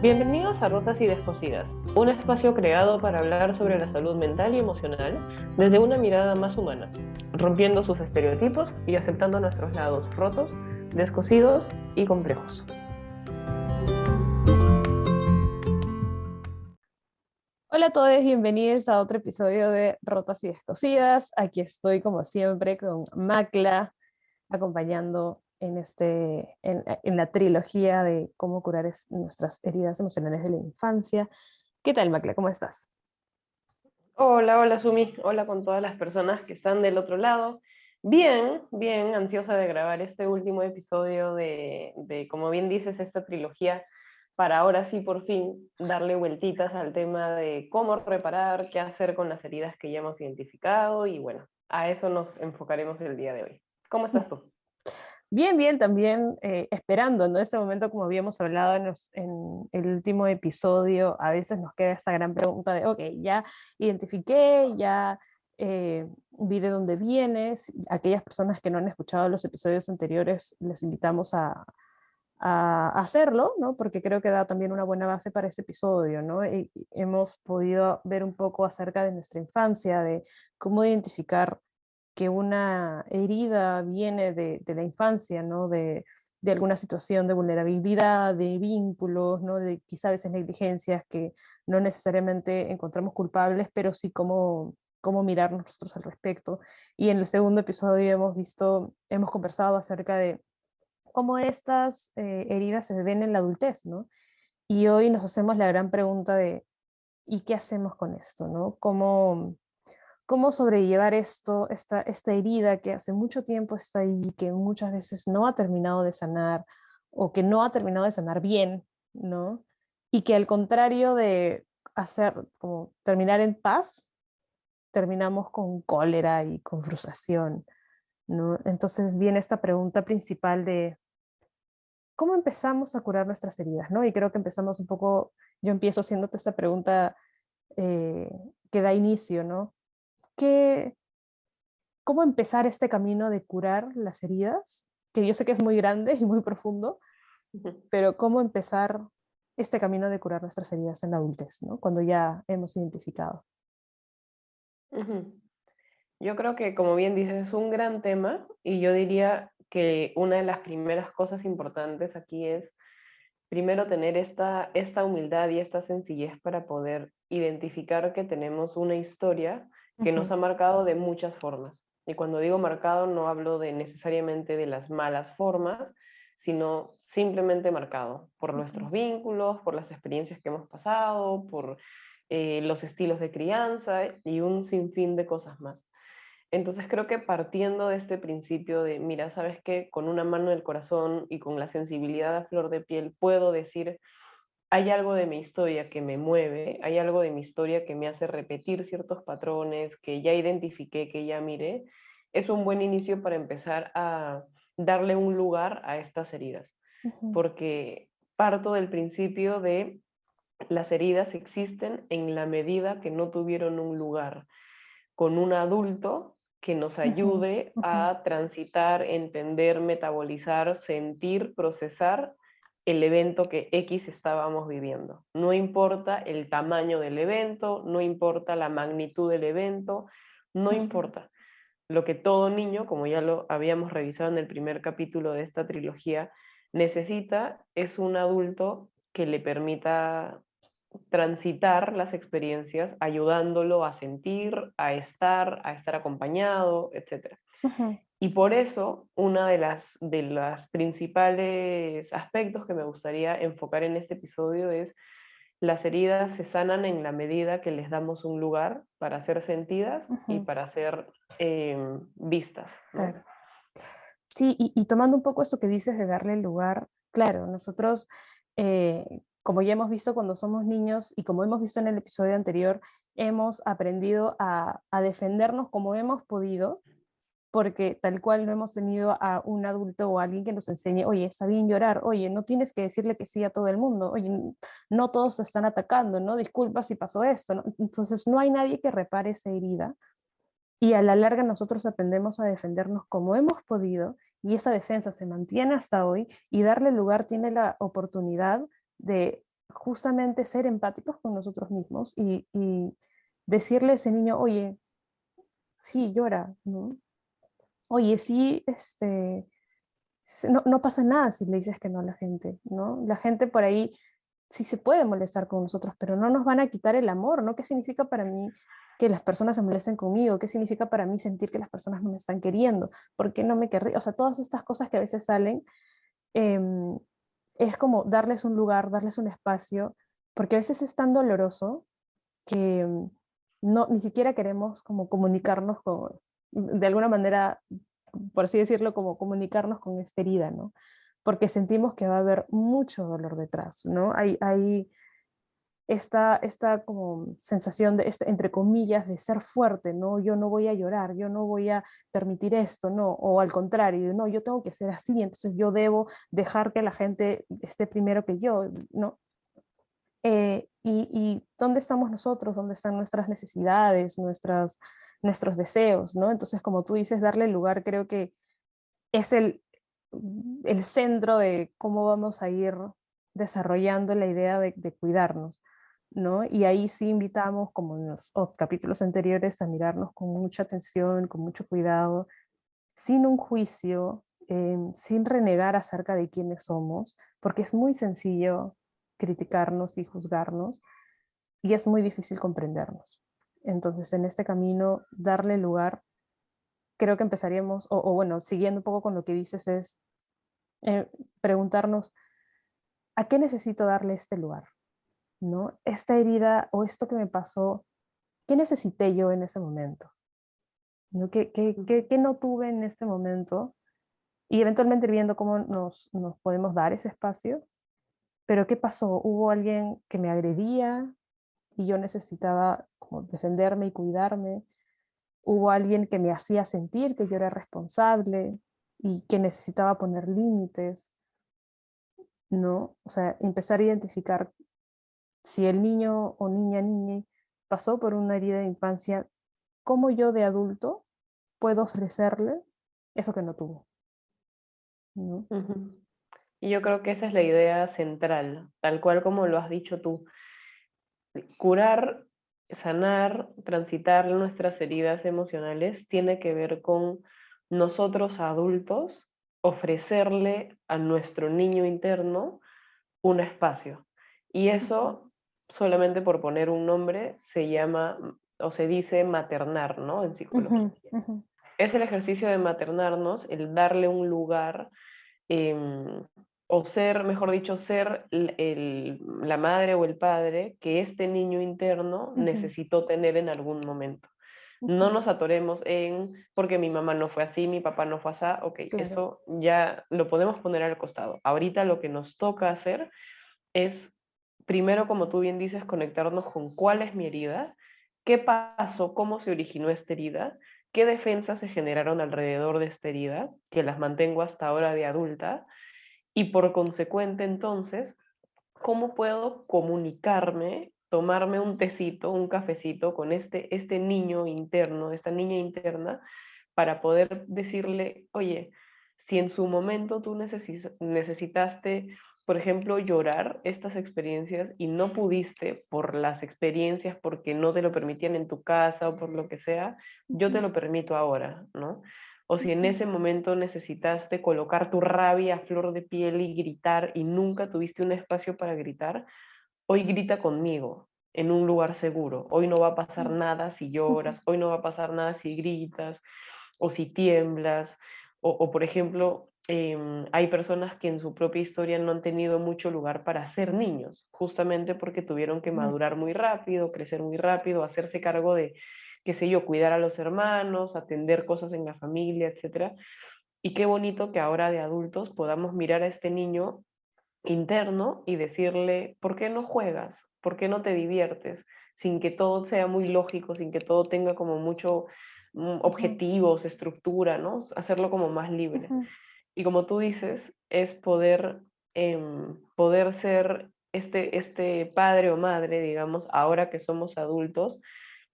Bienvenidos a Rotas y Descosidas, un espacio creado para hablar sobre la salud mental y emocional desde una mirada más humana, rompiendo sus estereotipos y aceptando nuestros lados rotos, descosidos y complejos. Hola a todos, bienvenidos a otro episodio de Rotas y Descosidas. Aquí estoy como siempre con Macla, acompañando en la trilogía de cómo curar nuestras heridas emocionales de la infancia. ¿Qué tal, Macla? ¿Cómo estás? Hola, hola Sumi, hola con todas las personas que están del otro lado. Bien, bien, ansiosa de grabar este último episodio de, como bien dices, esta trilogía, para ahora sí por fin darle vueltitas al tema de cómo reparar, qué hacer con las heridas que ya hemos identificado y bueno, a eso nos enfocaremos el día de hoy. ¿Cómo estás tú? Bien, bien, también esperando, ¿no? Este momento, como habíamos hablado en el último episodio, a veces nos queda esa gran pregunta de, ok, ya identifiqué, ya vi de dónde vienes. Aquellas personas que no han escuchado los episodios anteriores, les invitamos a hacerlo, ¿no? Porque creo que da también una buena base para este episodio, ¿no? Y hemos podido ver un poco acerca de nuestra infancia, de cómo identificar que una herida viene de la infancia, ¿no? De alguna situación de vulnerabilidad, de vínculos, ¿no? De quizá a veces negligencias que no necesariamente encontramos culpables, pero sí cómo mirarnos nosotros al respecto. Y en el segundo episodio hemos conversado acerca de cómo estas heridas se ven en la adultez, ¿no? Y hoy nos hacemos la gran pregunta de, ¿y qué hacemos con esto, ¿no? ¿Cómo sobrellevar esta herida que hace mucho tiempo está ahí, que muchas veces no ha terminado de sanar o que no ha terminado de sanar bien, ¿no? Y que al contrario de como terminar en paz, terminamos con cólera y con frustración, ¿no? Entonces viene esta pregunta principal de ¿cómo empezamos a curar nuestras heridas, ¿no? Y creo que empezamos un poco, yo empiezo haciéndote esta pregunta eh, que da inicio, ¿no? ¿Qué, ¿Cómo empezar este camino de curar las heridas? Que yo sé que es muy grande y muy profundo, pero ¿cómo empezar este camino de curar nuestras heridas en la adultez, ¿no? Cuando ya hemos identificado. Yo creo que, como bien dices, es un gran tema y yo diría que una de las primeras cosas importantes aquí es primero tener esta humildad y esta sencillez para poder identificar que tenemos una historia que nos Ujú, ha marcado de muchas formas. Y cuando digo marcado no hablo de necesariamente de las malas formas, sino simplemente marcado por ujú, nuestros vínculos, por las experiencias que hemos pasado, por los estilos de crianza y un sinfín de cosas más. Entonces creo que partiendo de este principio de, mira, sabes que con una mano en el corazón y con la sensibilidad a flor de piel puedo decir, hay algo de mi historia que me mueve, hay algo de mi historia que me hace repetir ciertos patrones que ya identifiqué, que ya miré, es un buen inicio para empezar a darle un lugar a estas heridas, ujú, porque parto del principio de las heridas existen en la medida que no tuvieron un lugar con un adulto que nos ujú, ayude ujú, a transitar, entender, metabolizar, sentir, procesar el evento que X estábamos viviendo. No importa el tamaño del evento, no importa la magnitud del evento, no ujú, importa. Lo que todo niño, como ya lo habíamos revisado en el primer capítulo de esta trilogía, necesita es un adulto que le permita transitar las experiencias, ayudándolo a sentir, a estar acompañado, etcétera. ujú, Y por eso, una de las principales aspectos que me gustaría enfocar en este episodio es las heridas se sanan en la medida que les damos un lugar para ser sentidas y ujú, para ser vistas, ¿no? claro. Sí, y tomando un poco esto que dices de darle lugar, claro, nosotros, como ya hemos visto cuando somos niños y como hemos visto en el episodio anterior, hemos aprendido a defendernos como hemos podido, porque tal cual no hemos tenido a un adulto o alguien que nos enseñe, oye, está bien llorar, oye, no tienes que decirle que sí a todo el mundo, oye, no todos te están atacando, ¿no? Disculpa si pasó esto, ¿no? Entonces no hay nadie que repare esa herida y a la larga nosotros aprendemos a defendernos como hemos podido y esa defensa se mantiene hasta hoy y darle lugar tiene la oportunidad de justamente ser empáticos con nosotros mismos y decirle a ese niño, oye, sí, llora, ¿no? Oye, sí, no, no pasa nada si le dices que no a la gente, ¿no? La gente por ahí sí se puede molestar con nosotros, pero no nos van a quitar el amor, ¿no? ¿Qué significa para mí que las personas se molesten conmigo? ¿Qué significa para mí sentir que las personas no me están queriendo? ¿Por qué no me querría? O sea, todas estas cosas que a veces salen, em, es como darles un lugar, darles un espacio, porque a veces es tan doloroso que no, ni siquiera queremos como comunicarnos con, de alguna manera, por así decirlo, como comunicarnos con esta herida, ¿no? Porque sentimos que va a haber mucho dolor detrás, ¿no? Hay esta como sensación de, entre comillas, de ser fuerte, ¿no? Yo no voy a llorar, yo no voy a permitir esto, ¿no? O al contrario, no, yo tengo que ser así, entonces yo debo dejar que la gente esté primero que yo, ¿no? Y dónde estamos nosotros, dónde están nuestras necesidades, nuestros deseos, ¿no? Entonces, como tú dices, darle lugar creo que es el centro de cómo vamos a ir desarrollando la idea de cuidarnos, ¿no? Y ahí sí invitamos, como en los capítulos anteriores, a mirarnos con mucha atención, con mucho cuidado, sin un juicio, sin renegar acerca de quiénes somos, porque es muy sencillo criticarnos y juzgarnos, y es muy difícil comprendernos. Entonces, en este camino, darle lugar, creo que empezaríamos, o bueno, siguiendo un poco con lo que dices, es eh, preguntarnos, ¿a qué necesito darle este lugar? ¿No? Esta herida o esto que me pasó, ¿qué necesité yo en ese momento? ¿No? ¿Qué no tuve en este momento? Y eventualmente ir viendo cómo nos podemos dar ese espacio. Pero ¿qué pasó? ¿Hubo alguien que me agredía y yo necesitaba como defenderme y cuidarme? ¿Hubo alguien que me hacía sentir que yo era responsable y que necesitaba poner límites? ¿No? O sea, empezar a identificar si el niño o niña pasó por una herida de infancia, ¿cómo yo de adulto puedo ofrecerle eso que no tuvo? ¿No? Ujú. Y yo creo que esa es la idea central, tal cual como lo has dicho tú. Curar, sanar, transitar nuestras heridas emocionales tiene que ver con nosotros adultos ofrecerle a nuestro niño interno un espacio. Y eso, solamente por poner un nombre, se llama o se dice maternar, ¿no? En psicología. Ujú, ujú, Es el ejercicio de maternarnos, el darle un lugar, em, o ser, mejor dicho, ser la madre o el padre que este niño interno ujú, necesitó tener en algún momento. No ujú. nos atoremos en, porque mi mamá no fue así, mi papá no fue así, ok, Claro. eso ya lo podemos poner al costado. Ahorita lo que nos toca hacer es, primero, como tú bien dices, conectarnos con cuál es mi herida, qué pasó, cómo se originó esta herida, qué defensas se generaron alrededor de esta herida, que las mantengo hasta ahora de adulta, y por consecuente, entonces, cómo puedo comunicarme, tomarme un tecito, un cafecito con este niño interno, esta niña interna, para poder decirle, oye, si en su momento tú necesitaste, por ejemplo, llorar estas experiencias y no pudiste por las experiencias, porque no te lo permitían en tu casa o por lo que sea, yo te Ujú, lo permito ahora, ¿no? O si en ujú, ese momento necesitaste colocar tu rabia a flor de piel y gritar y nunca tuviste un espacio para gritar, hoy grita conmigo en un lugar seguro. Hoy no va a pasar nada si ujú, lloras, hoy no va a pasar nada si gritas o si tiemblas. O por ejemplo, hay personas que en su propia historia no han tenido mucho lugar para ser niños, justamente porque tuvieron que ujú. madurar muy rápido, crecer muy rápido, hacerse cargo de, qué sé yo, cuidar a los hermanos, atender cosas en la familia, etcétera. Y qué bonito que ahora de adultos podamos mirar a este niño interno y decirle, ¿por qué no juegas? ¿Por qué no te diviertes? Sin que todo sea muy lógico, sin que todo tenga como mucho Ujú, objetivos, estructura, ¿no? Hacerlo como más libre. ujú. Y como tú dices, es poder ser este padre o madre, digamos, ahora que somos adultos,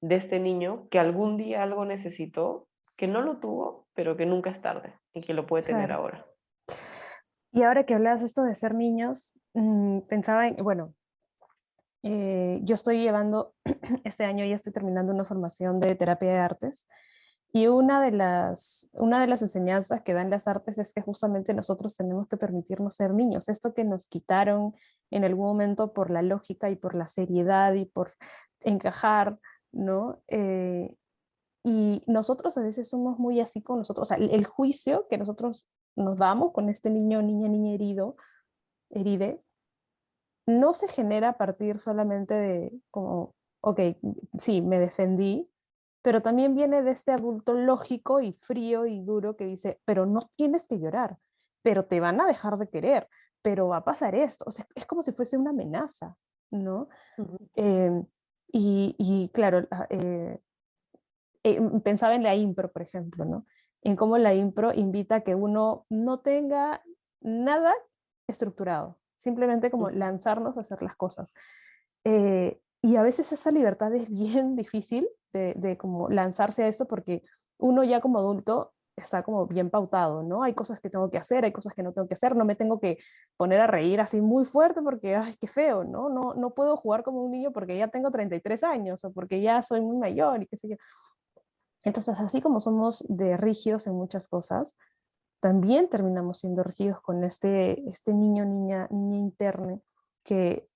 de este niño que algún día algo necesitó, que no lo tuvo, pero que nunca es tarde y que lo puede tener Claro. ahora. Y ahora que hablabas esto de ser niños, pensaba en, bueno, Yo estoy llevando, este año ya estoy terminando una formación de terapia de artes y una de las enseñanzas que dan las artes es que justamente nosotros tenemos que permitirnos ser niños. Esto que nos quitaron en algún momento por la lógica y por la seriedad y por encajar, ¿no? Y nosotros a veces somos muy así con nosotros, o sea, el juicio que nosotros nos damos con este niño, niña, niña herido, heride, no se genera a partir solamente de como, ok, sí, me defendí, pero también viene de este adulto lógico y frío y duro que dice, pero no tienes que llorar, pero te van a dejar de querer, pero va a pasar esto. O sea, es como si fuese una amenaza, ¿no? Ujú, Eh, y claro, pensaba en la impro, por ejemplo, ¿no? En cómo la impro invita a que uno no tenga nada estructurado, simplemente como ujú, lanzarnos a hacer las cosas. Y a veces esa libertad es bien difícil de como lanzarse a esto porque uno ya como adulto está como bien pautado, ¿no? Hay cosas que tengo que hacer, hay cosas que no tengo que hacer, no me tengo que poner a reír así muy fuerte porque, ay, qué feo, ¿no? No puedo jugar como un niño porque ya tengo 33 años o porque ya soy muy mayor y qué sé yo. Entonces, así como somos de rígidos en muchas cosas, también terminamos siendo rígidos con este niño, niña, niña interna que,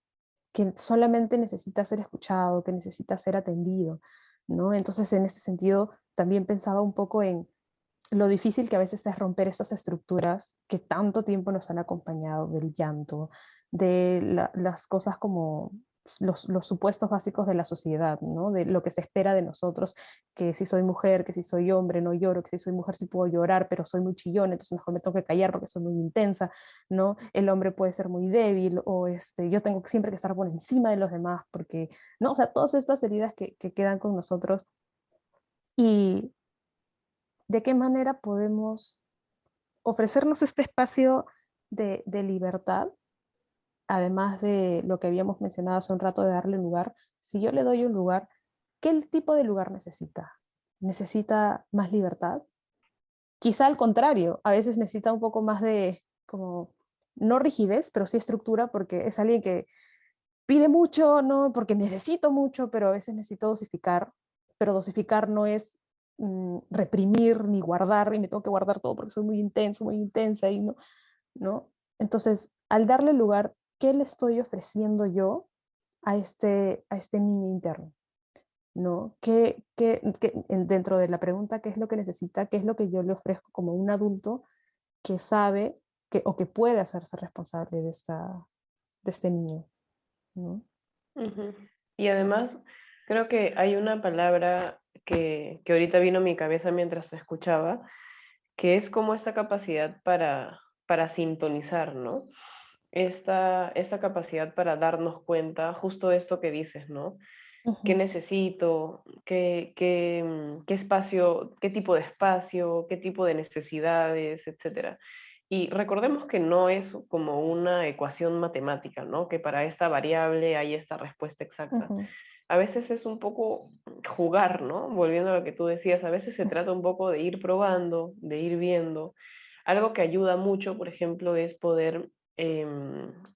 que solamente necesita ser escuchado, que necesita ser atendido, ¿no? Entonces, en ese sentido, también pensaba un poco en lo difícil que a veces es romper estas estructuras que tanto tiempo nos han acompañado del llanto, de las cosas como los supuestos básicos de la sociedad, ¿no? De lo que se espera de nosotros, que si soy mujer, que si soy hombre no lloro, que si soy mujer sí puedo llorar, pero soy muy chillona, entonces mejor me tengo que callar porque soy muy intensa, ¿no? El hombre puede ser muy débil o yo tengo siempre que estar por encima de los demás porque, ¿no? O sea, todas estas heridas que quedan con nosotros y de qué manera podemos ofrecernos este espacio de libertad, además de lo que habíamos mencionado hace un rato de darle lugar. Si yo le doy un lugar, ¿qué tipo de lugar necesita? ¿Necesita más libertad? Quizá al contrario, a veces necesita un poco más de, como, no rigidez, pero sí estructura, porque es alguien que pide mucho, ¿no? Porque necesito mucho, pero a veces necesito dosificar, pero dosificar no es reprimir ni guardar, y me tengo que guardar todo porque soy muy intenso, muy intensa, y no, ¿no? Entonces, al darle lugar, ¿qué le estoy ofreciendo yo a este niño interno? ¿No? Dentro de la pregunta, ¿qué es lo que necesita? ¿Qué es lo que yo le ofrezco como un adulto que sabe o que puede hacerse responsable de este niño? ¿No? ujú. Y además, creo que hay una palabra que ahorita vino a mi cabeza mientras te escuchaba, que es como esta capacidad para sintonizar, ¿no? Esta capacidad para darnos cuenta, justo de esto que dices, ¿no? ¿Qué Ujú, necesito? ¿Qué espacio, qué tipo de espacio, qué tipo de necesidades, etcétera? Y recordemos que no es como una ecuación matemática, ¿no? Que para esta variable hay esta respuesta exacta. ujú, A veces es un poco jugar, ¿no? Volviendo a lo que tú decías, a veces se trata un poco de ir probando, de ir viendo. Algo que ayuda mucho, por ejemplo, es poder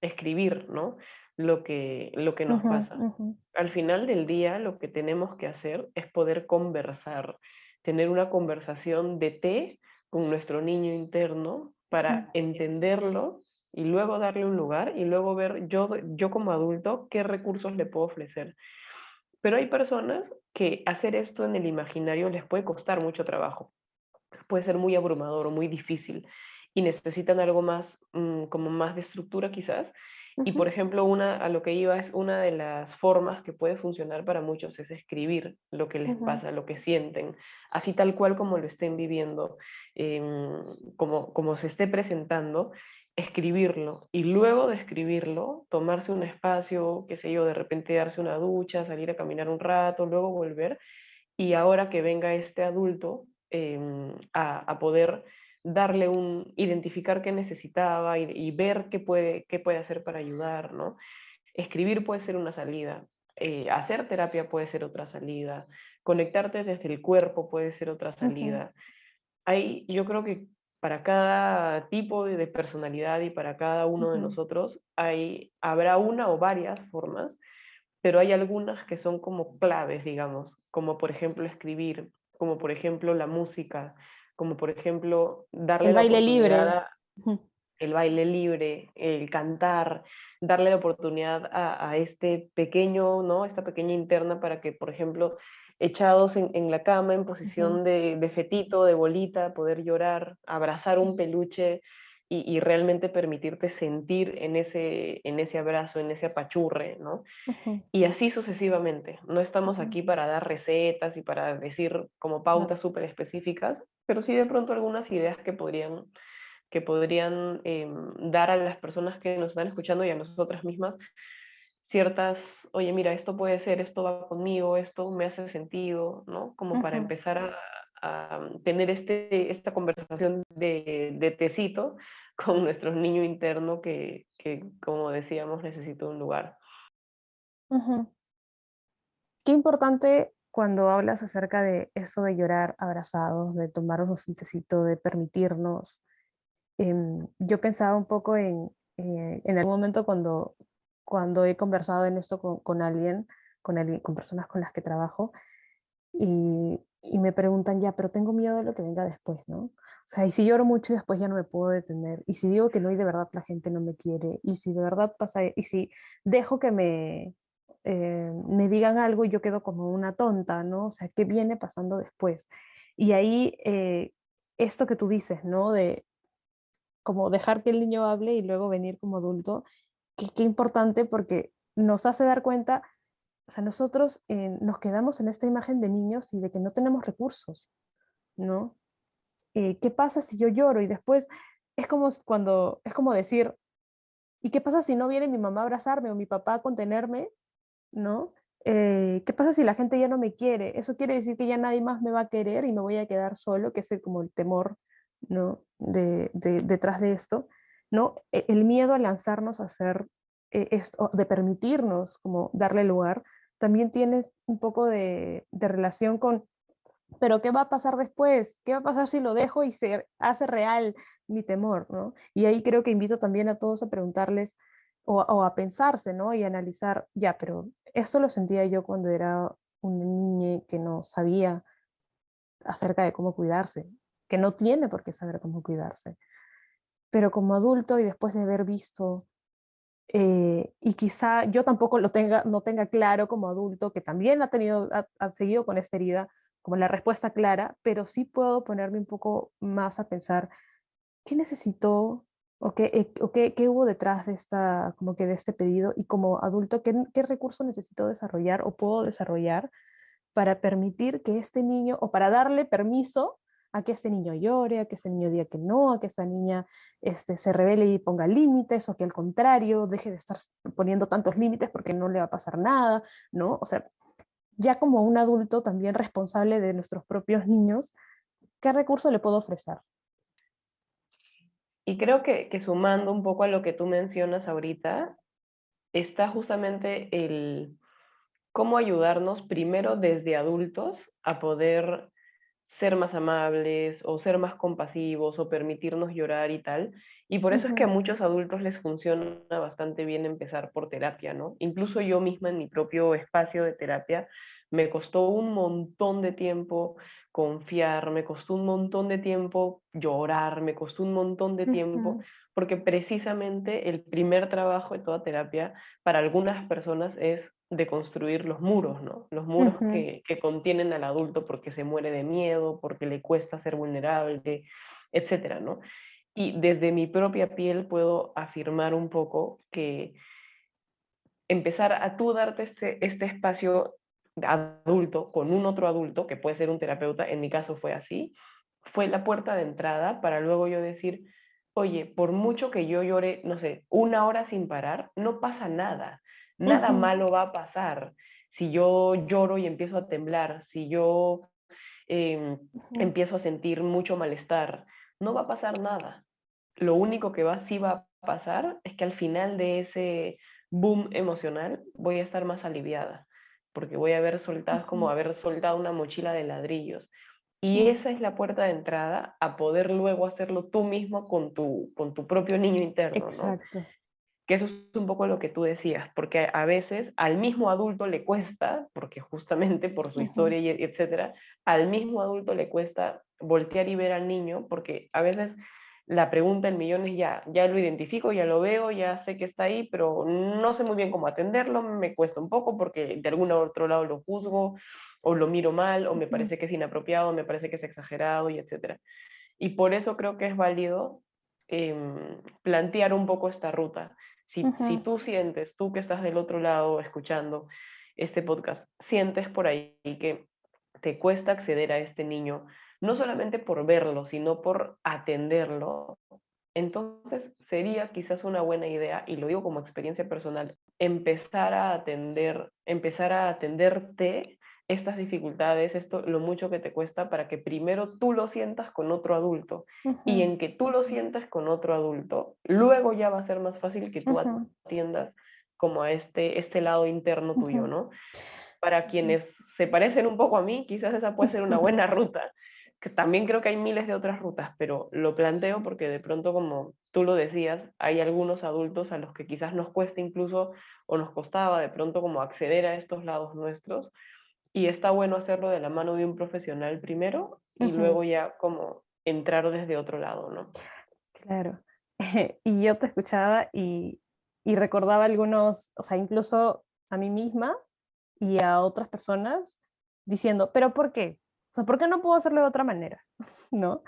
escribir, ¿no? Lo que nos ujú, pasa. ujú, Al final del día, lo que tenemos que hacer es poder conversar, tener una conversación de té con nuestro niño interno para entenderlo y luego darle un lugar y luego ver yo como adulto qué recursos le puedo ofrecer. Pero hay personas que hacer esto en el imaginario les puede costar mucho trabajo, puede ser muy abrumador o muy difícil y necesitan algo más, como más de estructura quizás. Y por ujú, ejemplo, a lo que iba es una de las formas que puede funcionar para muchos es escribir lo que les ujú, pasa, lo que sienten, así tal cual como lo estén viviendo, como se esté presentando, escribirlo y luego de escribirlo, tomarse un espacio, qué sé yo, de repente darse una ducha, salir a caminar un rato, luego volver y ahora que venga este adulto a poder identificar qué necesitaba y ver qué puede hacer para ayudar, ¿no? Escribir puede ser una salida, hacer terapia puede ser otra salida, conectarte desde el cuerpo puede ser otra ujú, salida. Yo creo que para cada tipo de personalidad y para cada uno de ujú, nosotros habrá una o varias formas, pero hay algunas que son como claves, digamos, como por ejemplo escribir, como por ejemplo la música, como por ejemplo darle El la baile oportunidad libre. a el baile libre, el cantar, darle la oportunidad a este pequeño, ¿no? Esta pequeña interna para que, por ejemplo, echados en la cama en Ujú, posición de fetito, de bolita, poder llorar, abrazar un peluche y realmente permitirte sentir en ese abrazo, en ese apachurre, ¿no? ujú, Y así sucesivamente. No estamos ujú, aquí para dar recetas y para decir como claro. pautas súper específicas, pero sí de pronto algunas ideas que podrían dar a las personas que nos están escuchando y a nosotras mismas ciertas, oye, mira, esto puede ser, esto va conmigo, esto me hace sentido, ¿no? Como para Ujú, empezar a tener esta conversación de tecito con nuestro niño interno que, como decíamos, necesita un lugar. ujú. Qué importante cuando hablas acerca de eso de llorar abrazados, de tomarnos un tecito, de permitirnos. Yo pensaba un poco en algún momento cuando he conversado en esto con personas con las que trabajo, y me preguntan ya, pero tengo miedo de lo que venga después, ¿no? O sea, y si lloro mucho y después ya no me puedo detener, y si digo que no y de verdad la gente no me quiere, y si de verdad pasa, y si dejo que me digan algo y yo quedo como una tonta, ¿no? O sea, ¿qué viene pasando después? Y ahí, esto que tú dices, ¿no? De como dejar que el niño hable y luego venir como adulto, qué importante porque nos hace dar cuenta, o sea, nosotros nos quedamos en esta imagen de niños y de que no tenemos recursos, ¿no? ¿Qué pasa si yo lloro? Y después es como decir, ¿y qué pasa si no viene mi mamá a abrazarme o mi papá a contenerme? ¿No? ¿Qué pasa si la gente ya no me quiere? Eso quiere decir que ya nadie más me va a querer y me voy a quedar solo, que es como el temor, ¿no? Detrás de esto, ¿no? El miedo a lanzarnos a hacer esto, de permitirnos como darle lugar, también tiene un poco de relación con, pero ¿qué va a pasar después? ¿Qué va a pasar si lo dejo y se hace real mi temor, ¿no? Y ahí creo que invito también a todos a preguntarles o a pensarse, ¿no? Y analizar, ya, pero eso lo sentía yo cuando era una niña que no sabía acerca de cómo cuidarse, que no tiene por qué saber cómo cuidarse. Pero como adulto y después de haber visto, y quizá yo tampoco no tenga claro como adulto, que también ha seguido con esta herida, como la respuesta clara, pero sí puedo ponerme un poco más a pensar qué necesitó qué hubo detrás de como que de este pedido, y como adulto, qué recurso necesito desarrollar o puedo desarrollar para permitir que este niño, o para darle permiso a que este niño llore, a que este niño diga que no, a que esta niña se revele y ponga límites, o que al contrario deje de estar poniendo tantos límites porque no le va a pasar nada, ¿no? O sea, ya como un adulto también responsable de nuestros propios niños, ¿qué recurso le puedo ofrecer? Y creo que sumando un poco a lo que tú mencionas ahorita, está justamente el cómo ayudarnos primero desde adultos a poder ser más amables o ser más compasivos o permitirnos llorar y tal. Y por eso es que a Ujú, muchos adultos les funciona bastante bien empezar por terapia, ¿no? Incluso yo misma en mi propio espacio de terapia me costó un montón de tiempo confiar, me costó un montón de tiempo llorar, me costó un montón de tiempo, ujú, porque precisamente el primer trabajo de toda terapia para algunas personas es de construir los muros, ¿no? Los muros ujú, que contienen al adulto porque se muere de miedo, porque le cuesta ser vulnerable, etcétera, ¿no? Y desde mi propia piel puedo afirmar un poco que empezar a tú darte este espacio adulto con un otro adulto, que puede ser un terapeuta, en mi caso fue así, fue la puerta de entrada para luego yo decir, oye, por mucho que yo llore, no sé, una hora sin parar, no pasa nada, nada ujú, malo va a pasar. Si yo lloro y empiezo a temblar, si yo ujú, empiezo a sentir mucho malestar, no va a pasar nada. Lo único que sí va a pasar es que al final de ese boom emocional voy a estar más aliviada, porque voy a haber soltado, es como ujú, haber soltado una mochila de ladrillos. Y ujú. esa es la puerta de entrada a poder luego hacerlo tú mismo con tu propio niño interno, ¿no? Exacto. que eso es un poco lo que tú decías, porque a veces al mismo adulto le cuesta, porque justamente por su Ujú, historia y etcétera, al mismo adulto le cuesta voltear y ver al niño, porque a veces la pregunta del millón es ya lo identifico, ya lo veo, ya sé que está ahí, pero no sé muy bien cómo atenderlo, me cuesta un poco porque de algún otro lado lo juzgo, o lo miro mal, o me ujú, parece que es inapropiado, me parece que es exagerado, y etcétera. Y por eso creo que es válido plantear un poco esta ruta. Si ujú, tú sientes, tú que estás del otro lado escuchando este podcast, sientes por ahí que te cuesta acceder a este niño, no solamente por verlo, sino por atenderlo, entonces sería quizás una buena idea, y lo digo como experiencia personal, empezar a atenderte estas dificultades, esto, lo mucho que te cuesta para que primero tú lo sientas con otro adulto, y ujú, en que tú lo sientas con otro adulto, luego ya va a ser más fácil que tú ujú, atiendas como a este lado interno tuyo, ujú, ¿no? Para quienes se parecen un poco a mí, quizás esa puede ser una buena ruta, que también creo que hay miles de otras rutas, pero lo planteo porque de pronto, como tú lo decías, hay algunos adultos a los que quizás nos cuesta incluso o nos costaba de pronto como acceder a estos lados nuestros, y está bueno hacerlo de la mano de un profesional primero y ujú. luego ya como entrar desde otro lado, ¿no? Claro. Y yo te escuchaba y recordaba algunos, o sea, incluso a mí misma y a otras personas diciendo, pero ¿por qué? O sea, ¿por qué no puedo hacerlo de otra manera? ¿No?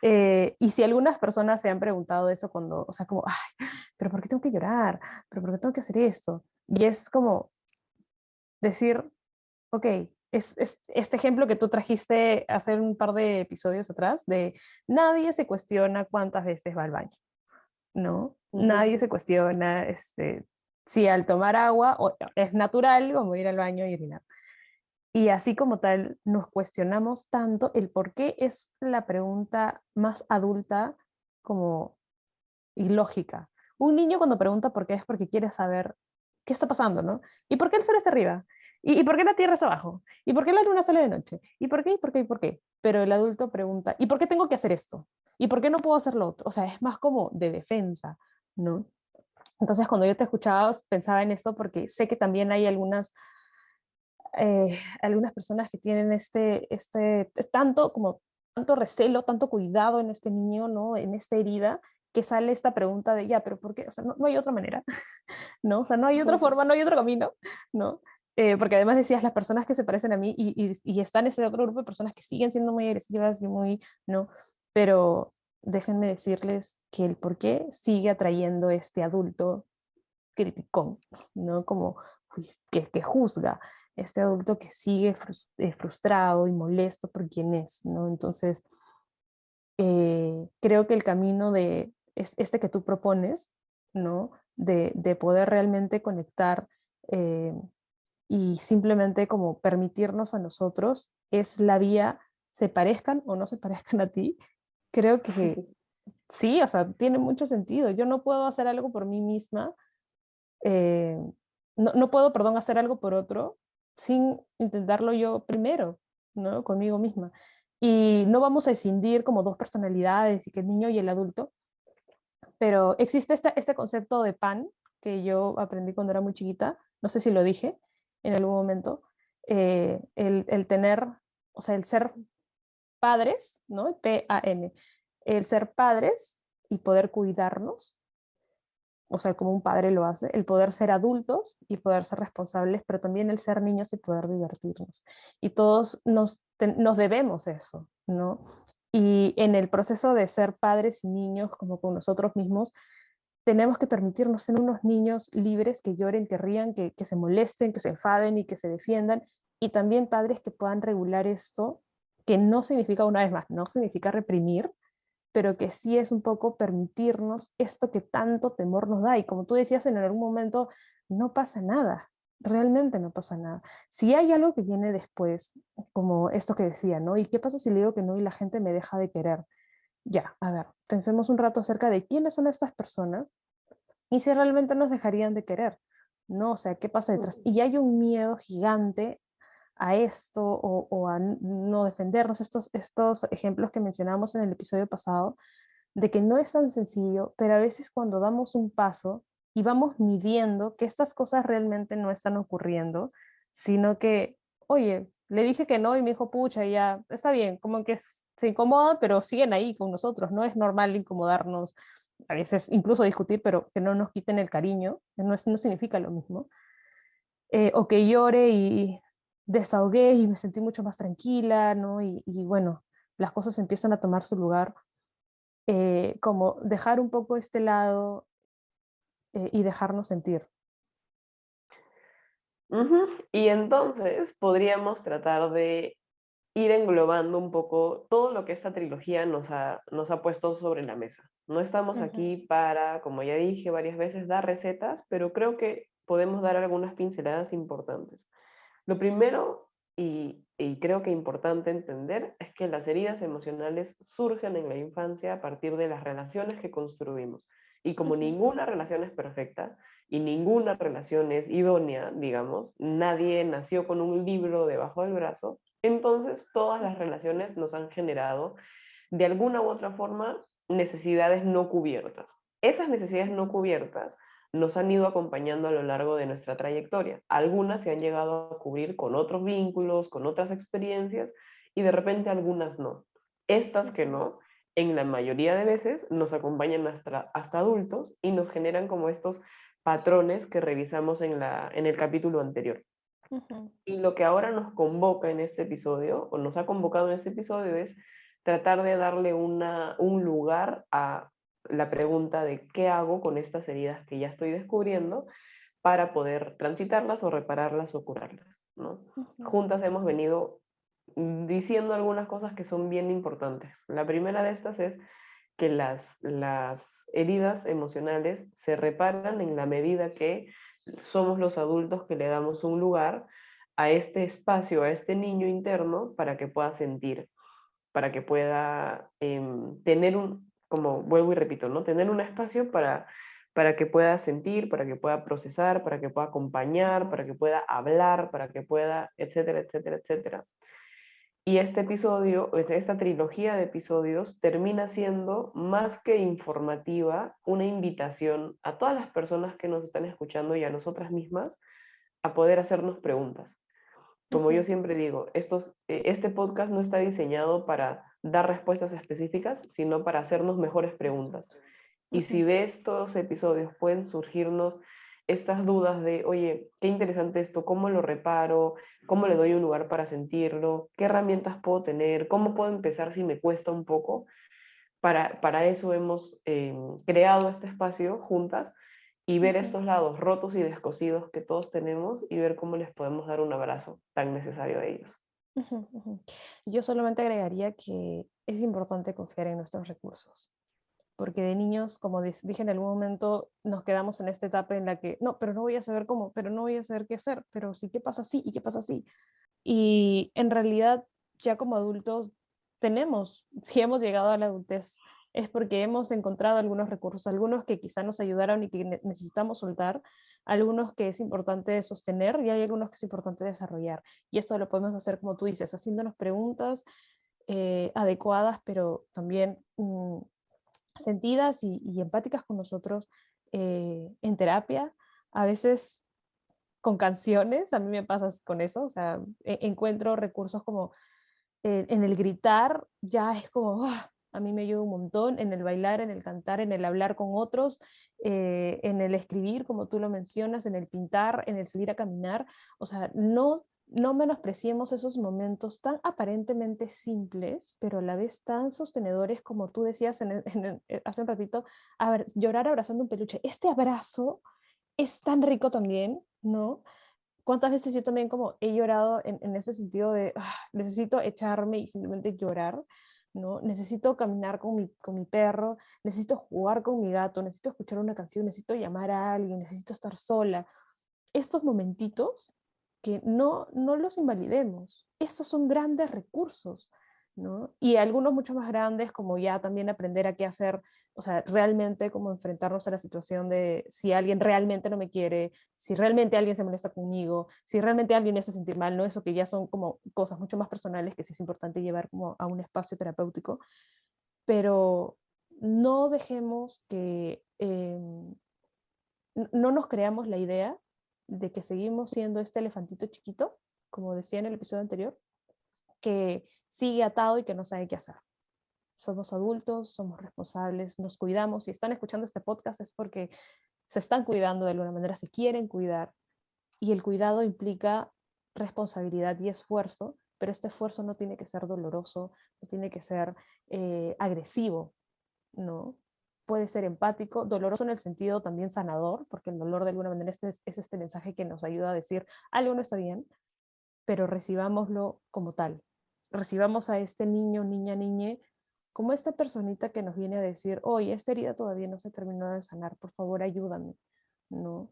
Y si algunas personas se han preguntado eso cuando, o sea, como, ay, pero ¿por qué tengo que llorar? ¿Pero por qué tengo que hacer esto? Y es como decir, ok, es este ejemplo que tú trajiste hace un par de episodios atrás, de nadie se cuestiona cuántas veces va al baño. ¿No? Ujú, Nadie se cuestiona si al tomar agua es natural como ir al baño y orinar. Y así como tal, nos cuestionamos tanto el por qué es la pregunta más adulta como ilógica. Un niño cuando pregunta por qué es porque quiere saber qué está pasando, ¿no? ¿Y por qué el sol está arriba? ¿Y por qué la tierra está abajo? ¿Y por qué la luna sale de noche? ¿Y por qué? ¿Y por qué? ¿Y por qué? Pero el adulto pregunta, ¿y por qué tengo que hacer esto? ¿Y por qué no puedo hacer lo otro? O sea, es más como de defensa, ¿no? Entonces, cuando yo te escuchaba, pensaba en esto porque sé que también hay algunas personas que tienen tanto como tanto recelo, tanto cuidado en este niño, ¿no? En esta herida, que sale esta pregunta de, ya, pero ¿por qué? O sea, no hay otra manera, ¿no? O sea, no hay otra ujú. forma, no hay otro camino, ¿no? Porque además decías, las personas que se parecen a mí y están ese otro grupo de personas que siguen siendo muy agresivas y muy, ¿no? Pero déjenme decirles que el por qué sigue atrayendo este adulto criticón, ¿no? Como que juzga, este adulto que sigue frustrado y molesto por quien es, ¿no? Entonces, creo que el camino este que tú propones, ¿no? De poder realmente conectar eh, y simplemente como permitirnos a nosotros es la vía, se parezcan o no se parezcan a ti, creo que sí, o sea, tiene mucho sentido. Yo no puedo hacer algo por mí misma, eh, no puedo, perdón, hacer algo por otro sin intentarlo yo primero, ¿no? Conmigo misma. Y no vamos a escindir como dos personalidades y que el niño y el adulto, pero existe este concepto de PAN que yo aprendí cuando era muy chiquita, no sé si lo dije en algún momento, el tener, o sea, el ser padres, ¿no? P-A-N, el ser padres y poder cuidarnos, o sea, como un padre lo hace, el poder ser adultos y poder ser responsables, pero también el ser niños y poder divertirnos. Y todos nos debemos eso, ¿no? Y en el proceso de ser padres y niños, como con nosotros mismos, tenemos que permitirnos ser unos niños libres que lloren, que rían, que se molesten, que se enfaden y que se defiendan. Y también padres que puedan regular esto, que no significa, una vez más, no significa reprimir, pero que sí es un poco permitirnos esto que tanto temor nos da. Y como tú decías en algún momento, no pasa nada, realmente no pasa nada. Si hay algo que viene después, como esto que decía, ¿no? ¿Y qué pasa si le digo que no y la gente me deja de querer? Ya, a ver, pensemos un rato acerca de quiénes son estas personas y si realmente nos dejarían de querer, ¿no? O sea, ¿qué pasa detrás? Y hay un miedo gigante a esto o a no defendernos, estos ejemplos que mencionamos en el episodio pasado, de que no es tan sencillo, pero a veces cuando damos un paso y vamos midiendo que estas cosas realmente no están ocurriendo, sino que, oye, le dije que no y me dijo, pucha, ya, está bien, como que se incomodan, pero siguen ahí con nosotros, no es normal incomodarnos, a veces incluso discutir, pero que no nos quiten el cariño, no significa lo mismo. O que llore y desahogué y me sentí mucho más tranquila, ¿no? Y bueno, las cosas empiezan a tomar su lugar, como dejar un poco este lado y dejarnos sentir. Ujú. Y entonces podríamos tratar de ir englobando un poco todo lo que esta trilogía nos ha puesto sobre la mesa. No estamos Ujú, aquí para, como ya dije varias veces, dar recetas, pero creo que podemos dar algunas pinceladas importantes. Lo primero, y creo que importante entender, es que las heridas emocionales surgen en la infancia a partir de las relaciones que construimos. Y como ujú, ninguna relación es perfecta y ninguna relación es idónea, digamos, nadie nació con un libro debajo del brazo, entonces todas las relaciones nos han generado de alguna u otra forma necesidades no cubiertas. Esas necesidades no cubiertas nos han ido acompañando a lo largo de nuestra trayectoria. Algunas se han llegado a cubrir con otros vínculos, con otras experiencias, y de repente algunas no. Estas que ujú, no, en la mayoría de veces nos acompañan hasta adultos y nos generan como estos patrones que revisamos en el capítulo anterior. ujú, Y lo que ahora nos convoca en este episodio, o nos ha convocado en este episodio, es tratar de darle un lugar a la pregunta de qué hago con estas heridas que ya estoy descubriendo para poder transitarlas o repararlas o curarlas, ¿no? ujú, Juntas hemos venido diciendo algunas cosas que son bien importantes. La primera de estas es que las heridas emocionales se reparan en la medida que somos los adultos que le damos un lugar a este espacio, a este niño interno, para que pueda sentir, para que pueda tener como vuelvo y repito, ¿no? Tener un espacio para que pueda sentir, para que pueda procesar, para que pueda acompañar, para que pueda hablar, para que pueda, etcétera, etcétera, etcétera. Y este episodio, esta trilogía de episodios termina siendo más que informativa, una invitación a todas las personas que nos están escuchando y a nosotras mismas a poder hacernos preguntas. Como yo ujú, siempre digo, este podcast no está diseñado para dar respuestas específicas, sino para hacernos mejores preguntas. Y si ujú, de estos episodios pueden surgirnos estas dudas de, oye, qué interesante esto, ¿cómo lo reparo? ¿Cómo le doy un lugar para sentirlo? ¿Qué herramientas puedo tener? ¿Cómo puedo empezar si me cuesta un poco? Para eso hemos creado este espacio juntas y ver ujú, estos lados rotos y descosidos que todos tenemos y ver cómo les podemos dar un abrazo tan necesario a ellos. ujú, ujú. Yo solamente agregaría que es importante confiar en nuestros recursos, porque de niños, como dije en algún momento, nos quedamos en esta etapa en la que, no, pero no voy a saber cómo, pero no voy a saber qué hacer, pero sí, ¿qué pasa así? ¿Y qué pasa así? Y en realidad, ya como adultos, si hemos llegado a la adultez, es porque hemos encontrado algunos recursos, algunos que quizá nos ayudaron y que necesitamos soltar, algunos que es importante sostener y hay algunos que es importante desarrollar. Y esto lo podemos hacer, como tú dices, haciéndonos preguntas adecuadas, pero también sentidas y empáticas con nosotros en terapia. A veces con canciones, a mí me pasa con eso, o sea, encuentro recursos como en el gritar, ya es como, a mí me ayuda un montón, en el bailar, en el cantar, en el hablar con otros, en el escribir, como tú lo mencionas, en el pintar, en el salir a caminar, o sea, no menospreciemos esos momentos tan aparentemente simples, pero a la vez tan sostenedores, como tú decías hace un ratito, a ver, llorar abrazando un peluche. Este abrazo es tan rico también, ¿no? ¿Cuántas veces yo también como he llorado en ese sentido de necesito echarme y simplemente llorar, ¿no? Necesito caminar con mi perro, necesito jugar con mi gato, necesito escuchar una canción, necesito llamar a alguien, necesito estar sola. Estos momentitos que no los invalidemos. Estos son grandes recursos, ¿no? Y algunos mucho más grandes, como ya también aprender a qué hacer, o sea, realmente como enfrentarnos a la situación de si alguien realmente no me quiere, si realmente alguien se molesta conmigo, si realmente alguien me hace sentir mal, ¿no? Eso que ya son como cosas mucho más personales que sí es importante llevar como a un espacio terapéutico, pero no dejemos que no nos creamos la idea de que seguimos siendo este elefantito chiquito, como decía en el episodio anterior, que sigue atado y que no sabe qué hacer. Somos adultos, somos responsables, nos cuidamos. Si están escuchando este podcast es porque se están cuidando de alguna manera, se quieren cuidar. Y el cuidado implica responsabilidad y esfuerzo, pero este esfuerzo no tiene que ser doloroso, no tiene que ser agresivo, ¿no? Puede ser empático, doloroso en el sentido también sanador, porque el dolor de alguna manera es este mensaje que nos ayuda a decir algo no está bien, pero recibámoslo como tal. Recibamos a este niño, niña, niñe, como esta personita que nos viene a decir, oye, esta herida todavía no se terminó de sanar, por favor ayúdame, ¿no?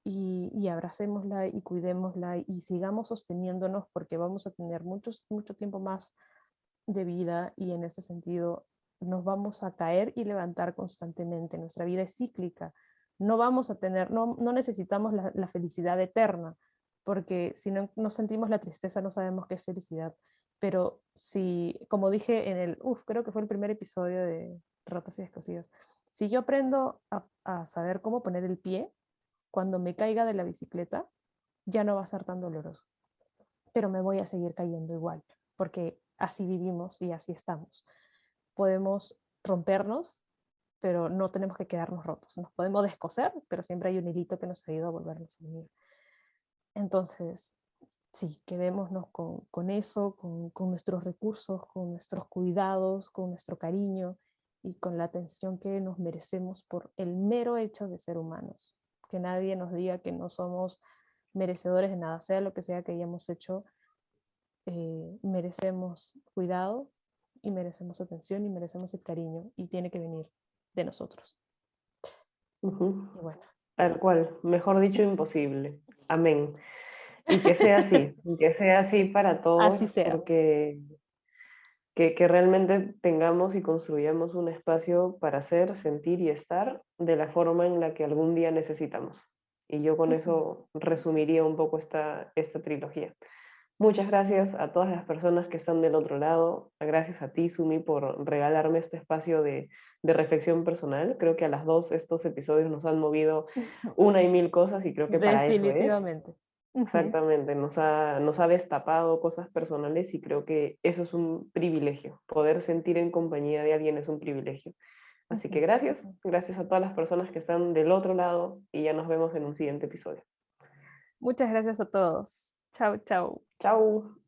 Y abracémosla y cuidémosla y sigamos sosteniéndonos porque vamos a tener mucho tiempo más de vida y en este sentido nos vamos a caer y levantar constantemente. Nuestra vida es cíclica. No vamos a tener, no necesitamos la felicidad eterna, porque si no sentimos la tristeza no sabemos qué es felicidad. Pero si, como dije en creo que fue el primer episodio de Ratas y Descosidas, si yo aprendo a saber cómo poner el pie cuando me caiga de la bicicleta, ya no va a ser tan doloroso, pero me voy a seguir cayendo igual, porque así vivimos y así estamos. Podemos rompernos, pero no tenemos que quedarnos rotos. Nos podemos descoser, pero siempre hay un hilito que nos ayuda a volvernos a unir. Entonces, sí, quedémonos con eso, con nuestros recursos, con nuestros cuidados, con nuestro cariño y con la atención que nos merecemos por el mero hecho de ser humanos. Que nadie nos diga que no somos merecedores de nada, sea lo que sea que hayamos hecho, merecemos cuidado y merecemos atención y merecemos el cariño y tiene que venir de nosotros. Ujú. Y bueno, Tal cual, mejor dicho, imposible. Amén. Y que sea así para así todos, sea. porque que realmente tengamos y construyamos un espacio para ser, sentir y estar de la forma en la que algún día necesitamos. Y yo con Ujú. eso resumiría un poco esta trilogía. Muchas gracias a todas las personas que están del otro lado. Gracias a ti, Sumi, por regalarme este espacio de reflexión personal. Creo que a las dos estos episodios nos han movido una y mil cosas y creo que para eso es. Definitivamente. Ujú. Exactamente, nos ha destapado cosas personales y creo que eso es un privilegio. Poder sentir en compañía de alguien es un privilegio. Así que Ujú. gracias, gracias a todas las personas que están del otro lado y ya nos vemos en un siguiente episodio. Muchas gracias a todos. Chao, chao. Chao.